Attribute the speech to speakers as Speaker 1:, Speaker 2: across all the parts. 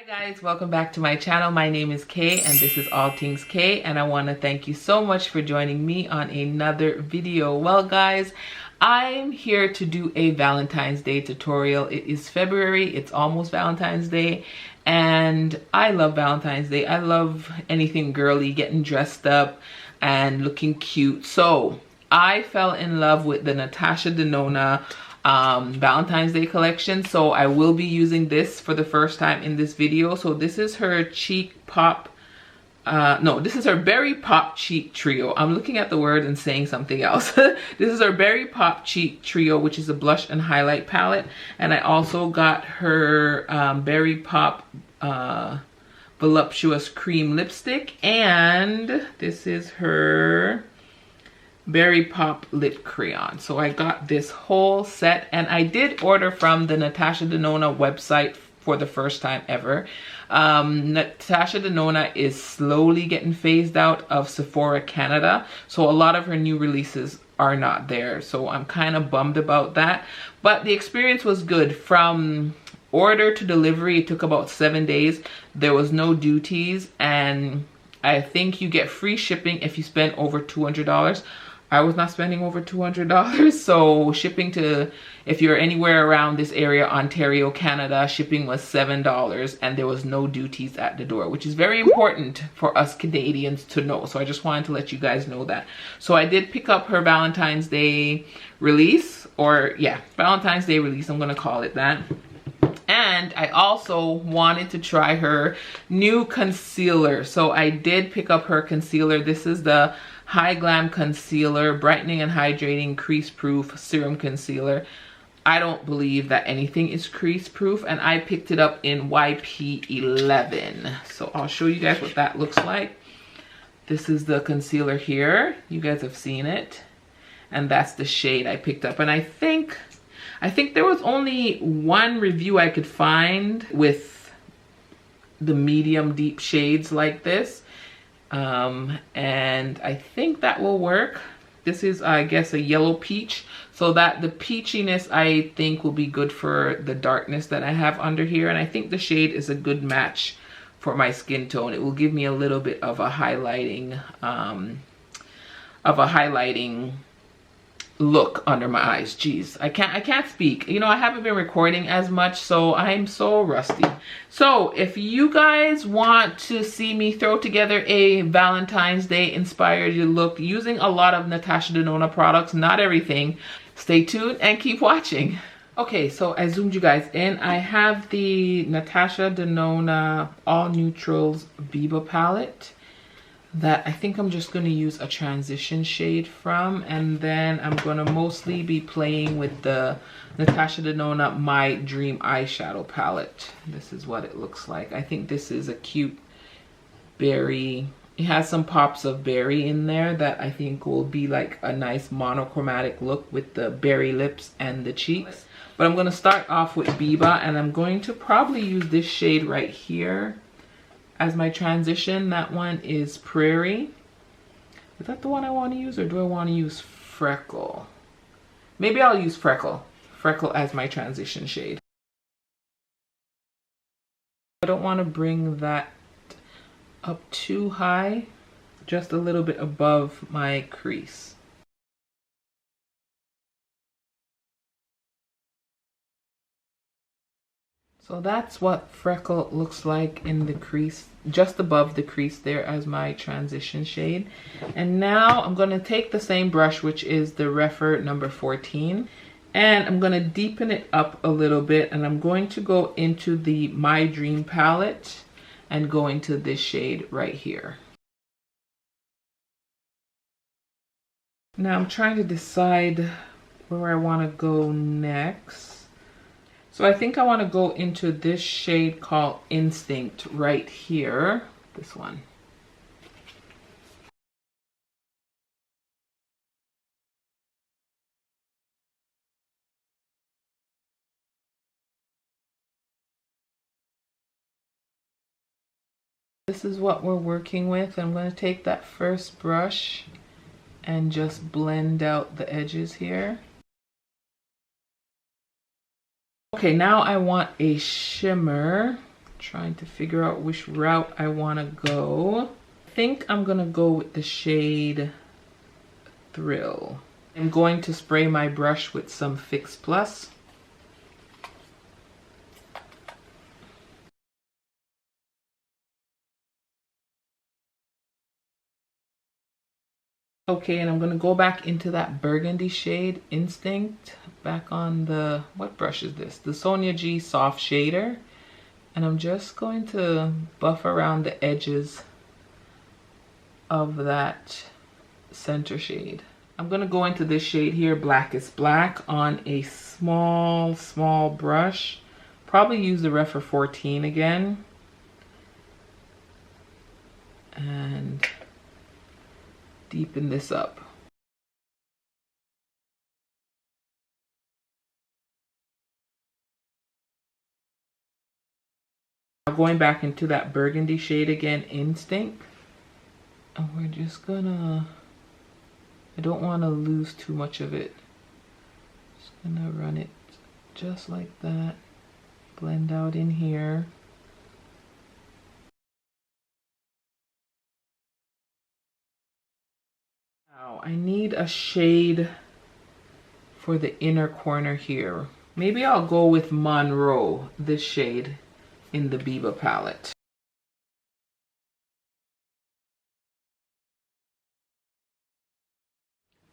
Speaker 1: Hi guys, welcome back to my channel. My name is Kay and this is Alltingzkay, and I want to thank you so much for joining me on another video. Well guys, I'm here to do a Valentine's Day tutorial. It is February, it's almost Valentine's Day, and I love Valentine's Day. I love anything girly, getting dressed up and looking cute. So I fell in love with the Natasha Denona Valentine's Day collection, so I will be using this for the first time in this video. So this is her cheek pop this is her berry pop cheek trio. I'm looking at the word and saying something else. This is her berry pop cheek trio, which is a blush and highlight palette, and I also got her berry pop voluptuous cream lipstick, and this is her berry pop lip crayon. So I got this whole set, and I did order from the Natasha Denona website for the first time ever. Natasha Denona is slowly getting phased out of Sephora Canada, so a lot of her new releases are not there, so I'm kind of bummed about that, but the experience was good. From order to delivery, it took about 7 days. There was no duties, and I think you get free shipping if you spend over $200. I was not spending over $200, so shipping to, if you're anywhere around this area, Ontario, Canada, shipping was $7, and there was no duties at the door, which is very important for us Canadians to know. So I just wanted to let you guys know that. So I did pick up her Valentine's Day release, or yeah, Valentine's Day release, I'm gonna call it that. And I also wanted to try her new concealer. So I did pick up her concealer. This is the Hy-Glam concealer, brightening and hydrating crease proof serum concealer. I don't believe that anything is crease proof, and I picked it up in YP11. So I'll show you guys what that looks like. This is the concealer here. You guys have seen it, and that's the shade I picked up. And I think there was only one review I could find with the medium deep shades like this. And I think that will work. This is, I guess, a yellow peach, so that the peachiness I think will be good for the darkness that I have under here. And I think the shade is a good match for my skin tone. It will give me a little bit of a highlighting, look under my eyes. Jeez, I can't speak. You know, I haven't been recording as much, so I'm so rusty. So if you guys want to see me throw together a Valentine's Day inspired look using a lot of Natasha Denona products, not everything, stay tuned and keep watching. Okay, so I zoomed you guys in. I have the Natasha Denona All Neutrals Biba palette that I think I'm just going to use a transition shade from, and then I'm going to mostly be playing with the Natasha Denona My Dream eyeshadow palette. This is what it looks like. I think this is a cute berry. It has some pops of berry in there that I think will be like a nice monochromatic look with the berry lips and the cheeks. But I'm going to start off with Biba, and I'm going to probably use this shade right here as my transition. That one is Prairie. Is that the one I want to use, or do I want to use Freckle? Maybe I'll use Freckle as my transition shade. I don't want to bring that up too high, just a little bit above my crease. So that's what Freckle looks like in the crease, just above the crease there as my transition shade. And now I'm going to take the same brush, which is the Refer number 14, and I'm going to deepen it up a little bit, and I'm going to go into the My Dream palette and go into this shade right here. Now I'm trying to decide where I want to go next. So I think I want to go into this shade called Instinct right here. This one. This is what we're working with. I'm going to take that first brush and just blend out the edges here. Okay, now I want a shimmer Trying to figure out which route I want to go. I think I'm gonna go with the shade Thrill. I'm going to spray my brush with some Fix Plus. Okay, and I'm gonna go back into that burgundy shade, Instinct, back on the, what brush is this? The Sonia G Soft Shader. And I'm just going to buff around the edges of that center shade. I'm gonna go into this shade here, Blackest Black, on a small brush. Probably use the Refer 14 again. And deepen this up. Now going back into that burgundy shade again, Instinct. And we're just gonna, I don't want to lose too much of it. Just gonna run it just like that. Blend out in here. Now I need a shade for the inner corner here. Maybe I'll go with Monroe, this shade in the Biba palette.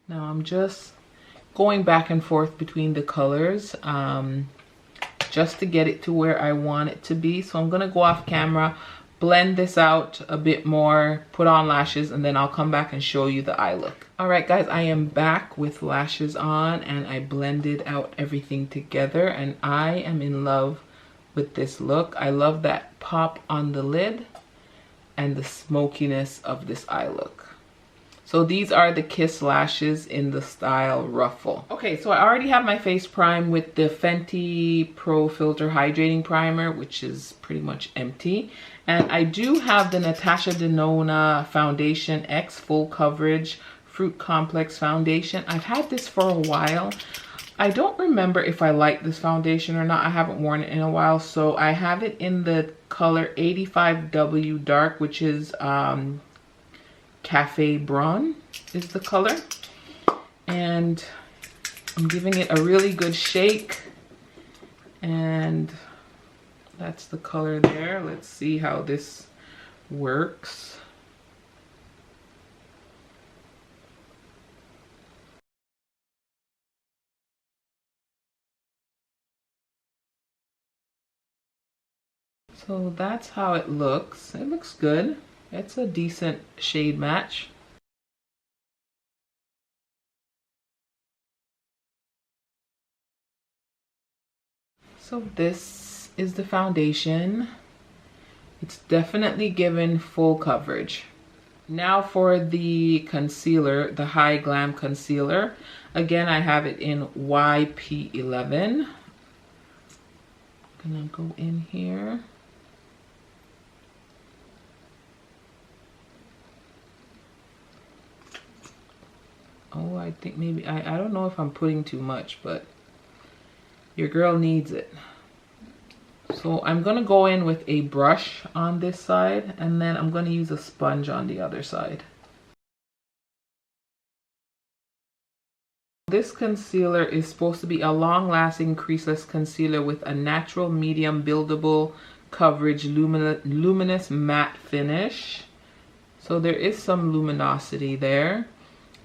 Speaker 1: Now I'm just going back and forth between the colors just to get it to where I want it to be. So I'm gonna go off camera, blend this out a bit more, put on lashes, and then I'll come back and show you the eye look. All right guys, I am back with lashes on and I blended out everything together and I am in love with this look. I love that pop on the lid and the smokiness of this eye look. So these are the Kiss lashes in the style Ruffle. Okay, so I already have my face primed with the Fenty Pro Filt'R Hydrating Primer, which is pretty much empty. And I do have the Natasha Denona Foundation X Full Coverage Fruit Complex Foundation. I've had this for a while. I don't remember if I like this foundation or not. I haven't worn it in a while. So I have it in the color 85W Dark, which is Cafe Brun is the color, and I'm giving it a really good shake, and that's the color there. Let's see how this works. So that's how it looks. It looks good. It's a decent shade match. So this is the foundation. It's definitely given full coverage. Now for the concealer, the Hy-Glam concealer. Again, I have it in YP11. I'm gonna go in here. Oh, I think maybe, I don't know if I'm putting too much, but your girl needs it. So I'm gonna go in with a brush on this side, and then I'm gonna use a sponge on the other side. This concealer is supposed to be a long-lasting creaseless concealer with a natural medium buildable coverage luminous matte finish. So there is some luminosity there.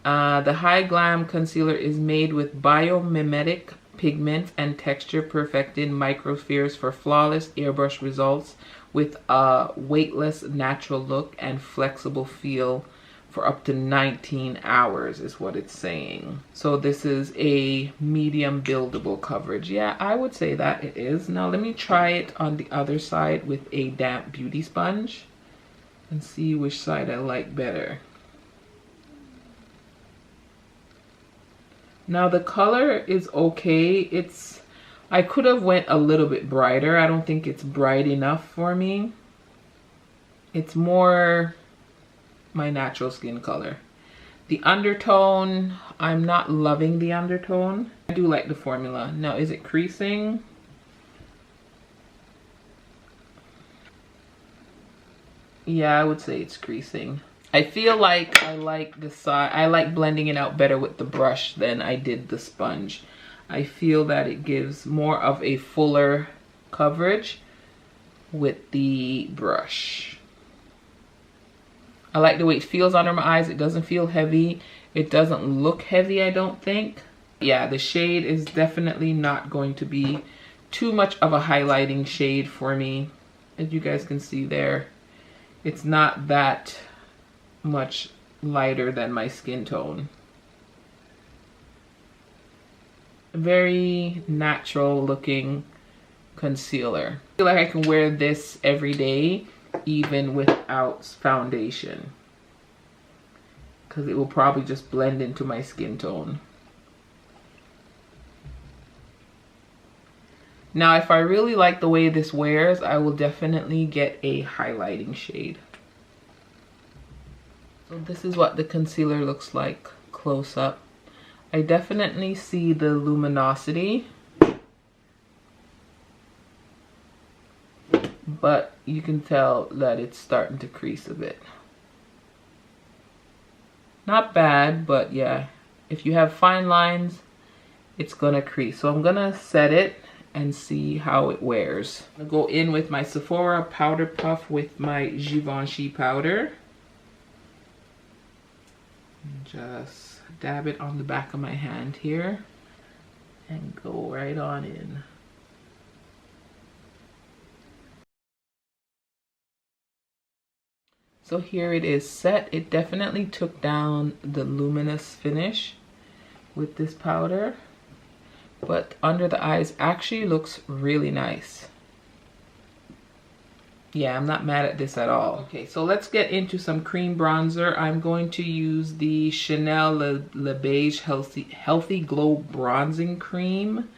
Speaker 1: The Hy-Glam concealer is made with biomimetic pigment and texture perfected microspheres for flawless airbrush results with a weightless natural look and flexible feel for up to 19 hours is what it's saying. So this is a medium buildable coverage. Yeah, I would say that it is. Now let me try it on the other side with a damp beauty sponge and see which side I like better. Now the color is okay. I could have went a little bit brighter. I don't think it's bright enough for me. It's more my natural skin color. The undertone, I'm not loving the undertone. I do like the formula. Now, is it creasing? Yeah, I would say it's creasing. I feel like I like the side, I like blending it out better with the brush than I did the sponge. I feel that it gives more of a fuller coverage with the brush. I like the way it feels under my eyes. It doesn't feel heavy. It doesn't look heavy, I don't think. Yeah, the shade is definitely not going to be too much of a highlighting shade for me. As you guys can see there, it's not that much lighter than my skin tone. Very natural looking concealer. I feel like I can wear this every day even without foundation, because it will probably just blend into my skin tone. Now, if I really like the way this wears, I will definitely get a highlighting shade. So this is what the concealer looks like close up. I definitely see the luminosity, but you can tell that it's starting to crease a bit. Not bad, but yeah, if you have fine lines, it's gonna crease. So I'm gonna set it and see how it wears. I'm gonna go in with my Sephora Powder Puff with my Givenchy powder. Just dab it on the back of my hand here and go right on in. So here it is set. It definitely took down the luminous finish with this powder, but under the eyes actually looks really nice. Yeah, I'm not mad at this at all. Okay, so let's get into some cream bronzer. I'm going to use the Chanel Le Beige Healthy Glow Bronzing Cream,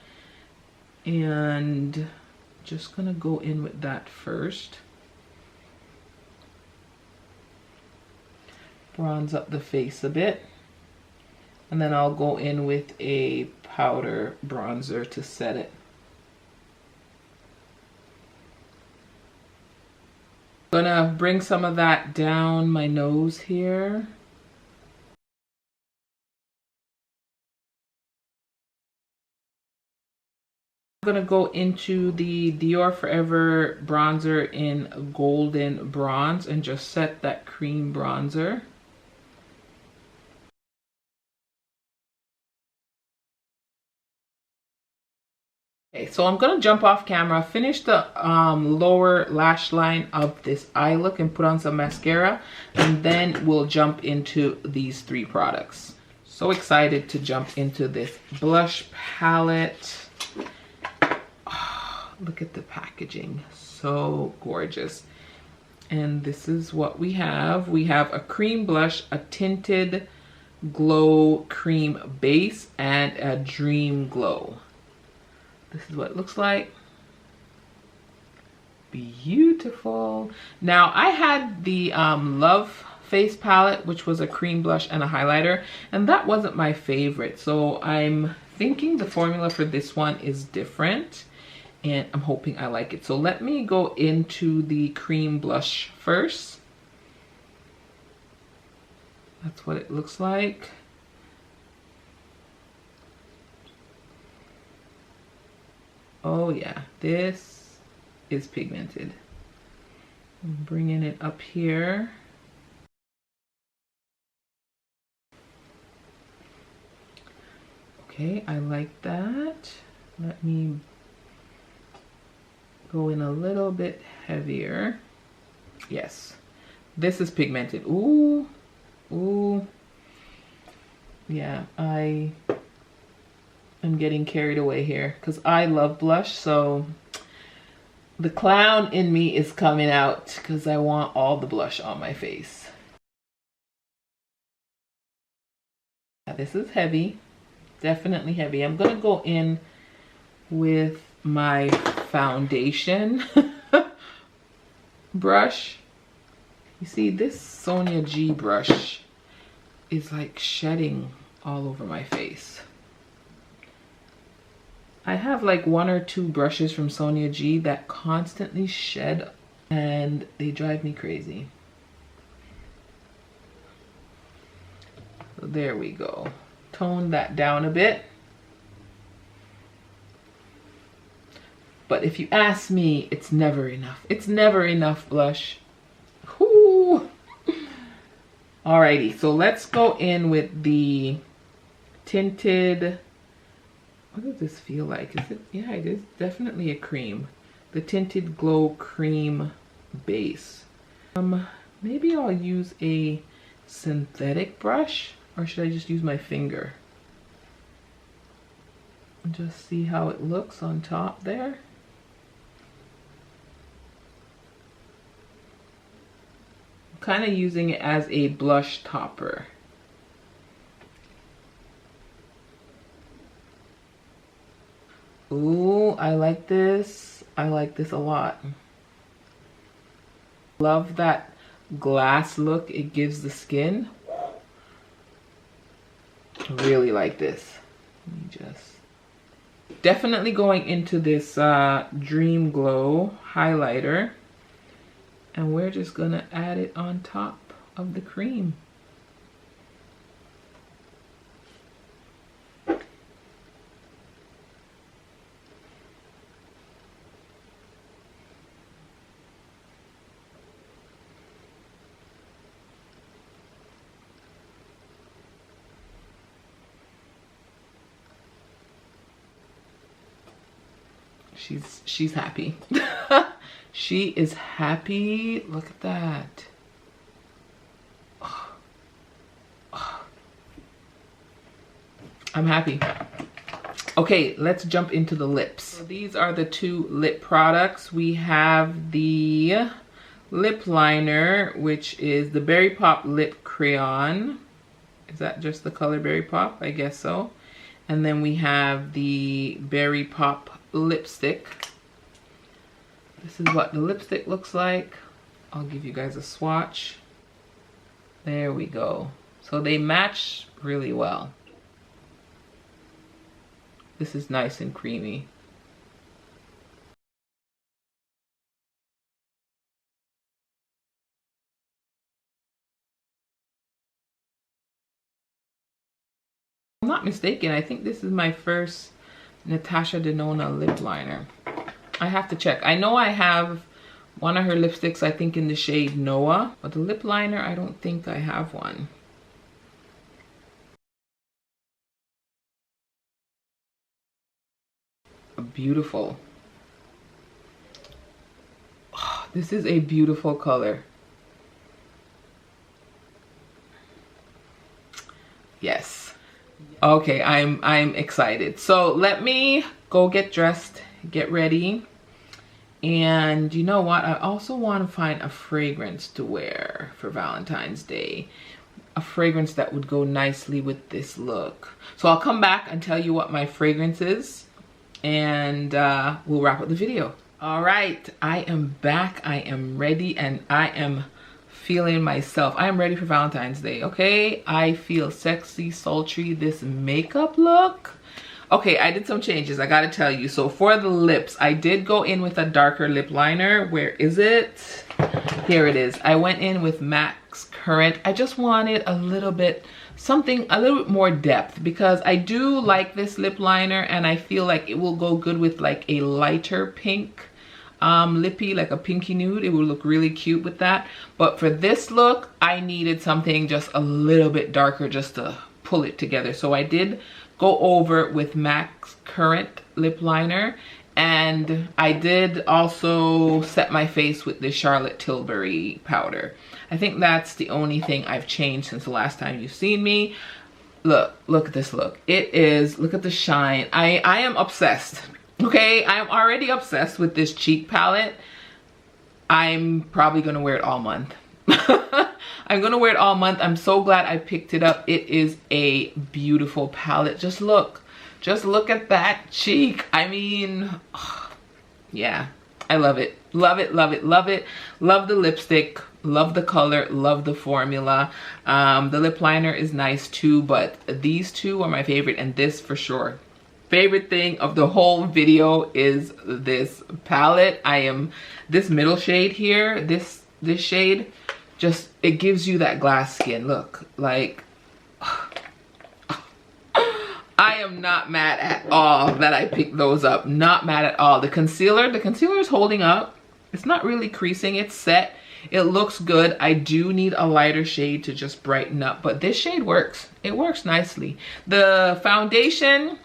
Speaker 1: and just gonna go in with that first. Bronze up the face a bit, and then I'll go in with a powder bronzer to set it. I'm gonna bring some of that down my nose here. I'm gonna go into the Dior Forever bronzer in Golden Bronze and just set that cream bronzer. Okay, so I'm gonna jump off camera, finish the lower lash line of this eye look and put on some mascara, and then we'll jump into these three products. So excited to jump into this blush palette. Oh, look at the packaging, so gorgeous. And this is what we have. We have a cream blush, a tinted glow cream base, and a dream glow. This is what it looks like. Beautiful. Now, I had the Love Face palette, which was a cream blush and a highlighter, and that wasn't my favorite. So I'm thinking the formula for this one is different, and I'm hoping I like it. So let me go into the cream blush first. That's what it looks like. Oh yeah, this is pigmented. I'm bringing it up here. Okay, I like that. Let me go in a little bit heavier. Yes, this is pigmented. Ooh, ooh. Yeah, I'm getting carried away here because I love blush, so the clown in me is coming out because I want all the blush on my face. Now, this is heavy, definitely heavy. I'm gonna go in with my foundation brush. You see, this Sonia G brush is like shedding all over my face. I have like 1 or 2 brushes from Sonia G that constantly shed and they drive me crazy. there we go. Tone that down a bit. But if you ask me, it's never enough. It's never enough blush. Whoo! Alrighty, so let's go in with the Tinted. What does this feel like? Is it? Yeah, it is definitely a cream. The Tinted Glow Cream Base. Maybe I'll use a synthetic brush, or should I just use my finger? Just see how it looks on top there. Kind of using it as a blush topper. Ooh, I like this. I like this a lot. Love that glass look it gives the skin. Really like this. Let me just... Definitely going into this Dream Glow highlighter. And we're just gonna add it on top of the cream. She's happy. She is happy. Look at that. Oh. Oh. I'm happy. Okay, let's jump into the lips. So these are the two lip products. We have the lip liner, which is the Berry Pop Lip Crayon. Is that just the color Berry Pop? I guess so. And then we have the Berry Pop lipstick. This is what the lipstick looks like. I'll give you guys a swatch. There we go. So they match really well. This is nice and creamy. If I'm not mistaken, I think this is my first Natasha Denona lip liner. I have to check. I know I have one of her lipsticks, I think in the shade Noah, but the lip liner, I don't think I have one. Beautiful. Oh, this is a beautiful color. Yes. Okay, I'm excited. So let me go get dressed, get ready. And you know what? I also want to find a fragrance to wear for Valentine's Day. A fragrance that would go nicely with this look. So I'll come back and tell you what my fragrance is. And we'll wrap up the video. All right, I am back. I am ready and I am feeling myself. I am ready for Valentine's Day, okay? I feel sexy, sultry. This makeup look. Okay, I did some changes, I gotta tell you. So for the lips, I did go in with a darker lip liner. Where is it? Here it is. I went in with MAC's Current. I just wanted a little bit, something, a little bit more depth because I do like this lip liner and I feel like it will go good with like a lighter pink lippy, like a pinky nude. It will look really cute with that. But for this look, I needed something just a little bit darker just to pull it together. So I did go over with MAC's Current lip liner, and I did also set my face with the Charlotte Tilbury powder. I think that's the only thing I've changed since the last time you've seen me. Look at this look. It is, look at the shine. I am obsessed. Okay, I'm already obsessed with this cheek palette. I'm probably gonna wear it all month. I'm gonna wear it all month. I'm so glad I picked it up. It is a beautiful palette. Just look at that cheek. I mean, oh, yeah, I love it. Love it, love it, love it. Love the lipstick, love the color, love the formula. The lip liner is nice too, but these two are my favorite, and this for sure. Favorite thing of the whole video is this palette. This middle shade here, this shade, just, it gives you that glass skin look. Like, I am not mad at all that I picked those up. Not mad at all. The concealer is holding up. It's not really creasing. It's set. It looks good. I do need a lighter shade to just brighten up, but this shade works. It works nicely. The foundation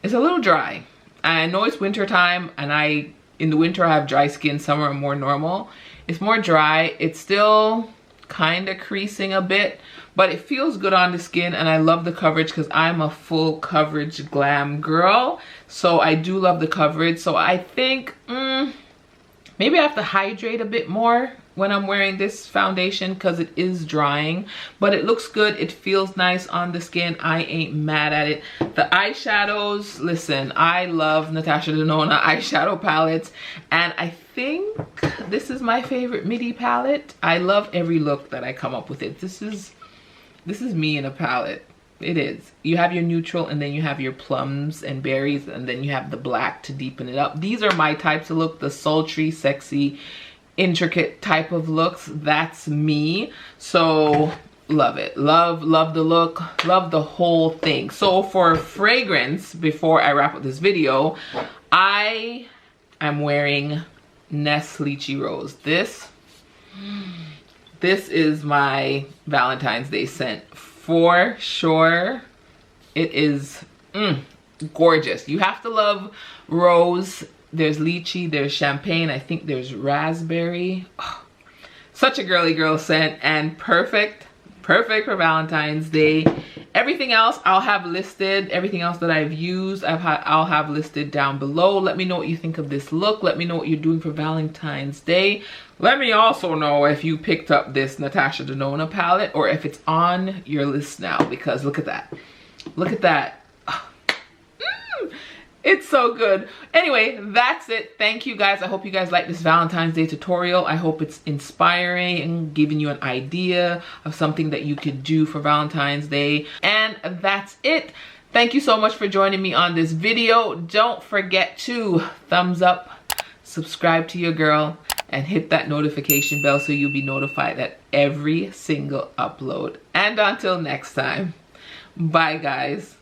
Speaker 1: is a little dry. I know it's winter time, and in the winter I have dry skin. Summer I'm more normal. It's more dry. It's still kind of creasing a bit, but it feels good on the skin, and I love the coverage because I'm a full coverage glam girl. So I do love the coverage. So I think maybe I have to hydrate a bit more when I'm wearing this foundation because it is drying, but it looks good. It feels nice on the skin. I ain't mad at it. The eyeshadows, listen, I love Natasha Denona eyeshadow palettes, and I think this is my favorite midi palette. I love every look that I come up with it. This is me in a palette. It is. You have your neutral, and then you have your plums and berries, and then you have the black to deepen it up. These are my types of look, the sultry, sexy, intricate type of looks. That's me. So love it. Love the look. Love the whole thing. So for fragrance, before I wrap up this video, I am wearing Nest Lychee Rose. This is my Valentine's Day scent for sure. It is gorgeous. You have to love rose. There's lychee, there's champagne, I think there's raspberry. Oh, such a girly girl scent, and perfect for Valentine's Day. Everything else I'll have listed. Everything else that I've used I'll have listed down below. Let me know what you think of this look. Let me know what you're doing for Valentine's Day. Let me also know if you picked up this Natasha Denona palette, or if it's on your list now, because look at that. Look at that. It's so good. Anyway, that's it. Thank you guys. I hope you guys like this Valentine's Day tutorial. I hope it's inspiring and giving you an idea of something that you could do for Valentine's Day. And that's it. Thank you so much for joining me on this video. Don't forget to thumbs up, subscribe to your girl, and hit that notification bell so you'll be notified at every single upload. And until next time, bye guys.